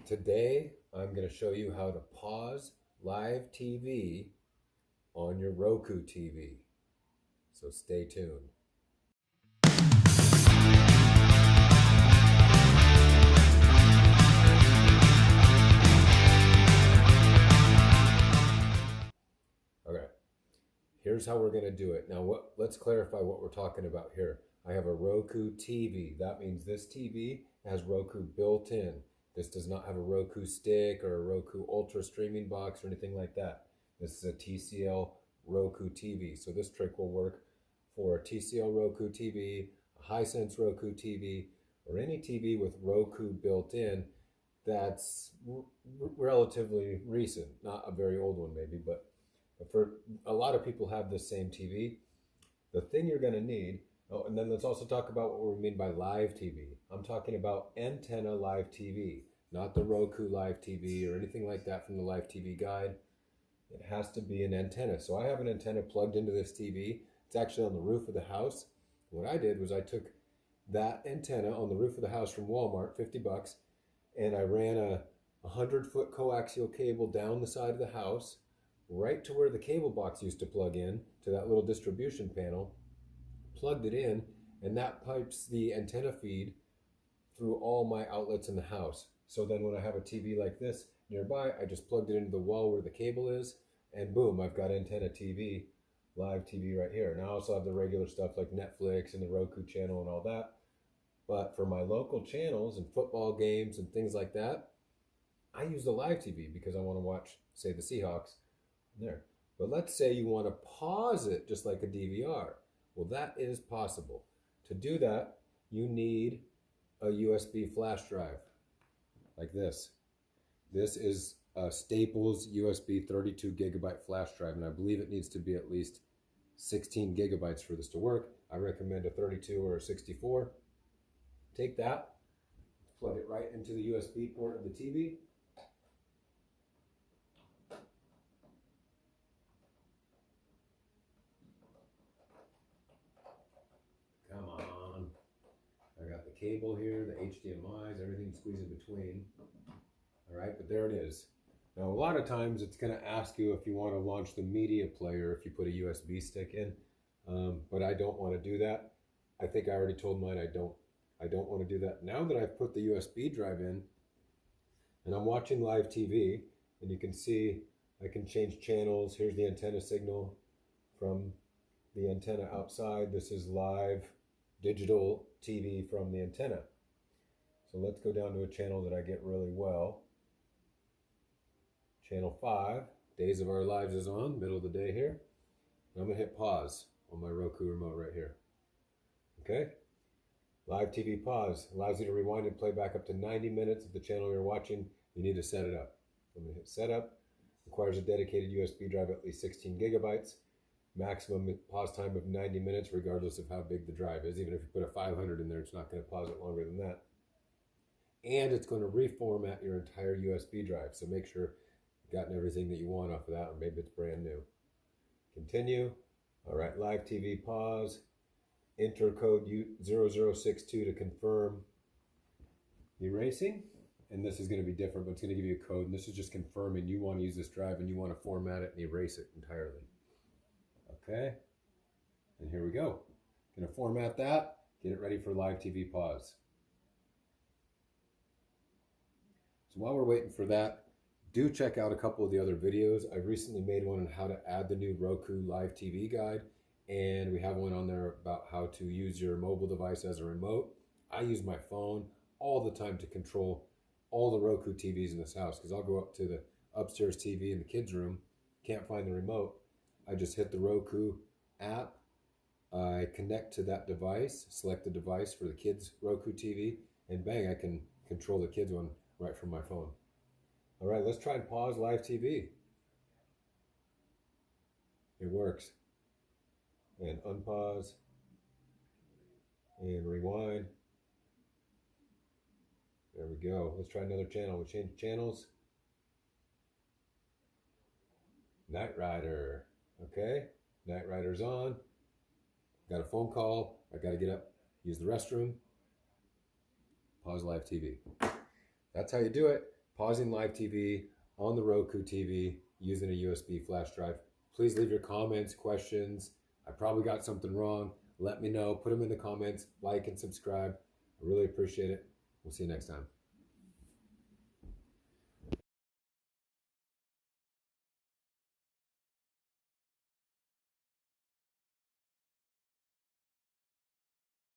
Today, I'm going to show you how to pause live TV on your Roku TV. So stay tuned. Okay, here's how we're going to do it. Now, let's clarify what we're talking about here. I have a Roku TV. That means this TV has Roku built in. This does not have a Roku stick or a Roku Ultra streaming box or anything like that. This is a TCL Roku TV. So this trick will work for a TCL Roku TV, a Hisense Roku TV, or any TV with Roku built in that's relatively recent. Not a very old one maybe, but for a lot of people have the same TV. The thing you're going to need, and then let's also talk about what we mean by live TV. I'm talking about antenna live TV, not the Roku live TV or anything like that from the live TV guide. It has to be an antenna. So I have an antenna plugged into this TV. It's actually on the roof of the house. What I did was I took that antenna on the roof of the house from Walmart, 50 bucks, and I ran a 100-foot coaxial cable down the side of the house, right to where the cable box used to plug in, to that little distribution panel, plugged it in, and that pipes the antenna feed through all my outlets in the house. So then when I have a TV like this nearby, I just plugged it into the wall where the cable is, and boom, I've got antenna TV, live TV right here. And I also have the regular stuff like Netflix and the Roku channel and all that. But for my local channels and football games and things like that, I use the live TV because I want to watch, say, the Seahawks there. But let's say you want to pause it just like a DVR. Well, that is possible. To do that, you need a USB flash drive like this. This is a Staples USB 32 gigabyte flash drive, and I believe it needs to be at least 16 gigabytes for this to work. I recommend a 32 or a 64. Take that, plug it right into the USB port of the TV. Come on. I got the cable here, the HDMIs, everything squeezed in between. All right, but there it is. Now, a lot of times it's going to ask you if you want to launch the media player if you put a USB stick in, but I don't want to do that. I think I already told mine I don't want to do that. Now that I've put the USB drive in and I'm watching live TV, and you can see I can change channels. Here's the antenna signal from the antenna outside. This is live digital TV from the antenna. So let's go down to a channel that I get really well. Channel 5, Days of Our Lives is on, middle of the day here. And I'm going to hit pause on my Roku remote right here. Okay? Live TV pause allows you to rewind and play back up to 90 minutes of the channel you're watching. You need to set it up. I'm going to hit setup. Requires a dedicated USB drive at least 16 gigabytes. Maximum pause time of 90 minutes regardless of how big the drive is. Even if you put a 500 in there, it's not going to pause it longer than that. And it's going to reformat your entire USB drive. So make sure you've gotten everything that you want off of that, or maybe it's brand new. Continue. All right, live TV pause. Enter code 0062 to confirm erasing. And this is going to be different, but it's going to give you a code. And this is just confirming you want to use this drive and you want to format it and erase it entirely. Okay. And here we go. Going to format that. Get it ready for live TV pause. So while we're waiting for that, do check out a couple of the other videos. I recently made one on how to add the new Roku live TV guide. And we have one on there about how to use your mobile device as a remote. I use my phone all the time to control all the Roku TVs in this house, because I'll go up to the upstairs TV in the kids' room, can't find the remote. I just hit the Roku app. I connect to that device, select the device for the kids' Roku TV, and bang, I can control the kids' one right from my phone. All right, let's try and pause live TV. It works. And unpause, and rewind. There we go. Let's try another channel. We'll change channels. Knight Rider. Okay, Knight Rider's on. Got a phone call. I got to get up, use the restroom. Pause live TV. That's how you do it. pausing live TV on the Roku TV using a USB flash drive. Please leave your comments, questions. I probably got something wrong. Let me know. Put them in the comments. Like and subscribe. I really appreciate it. We'll see you next time.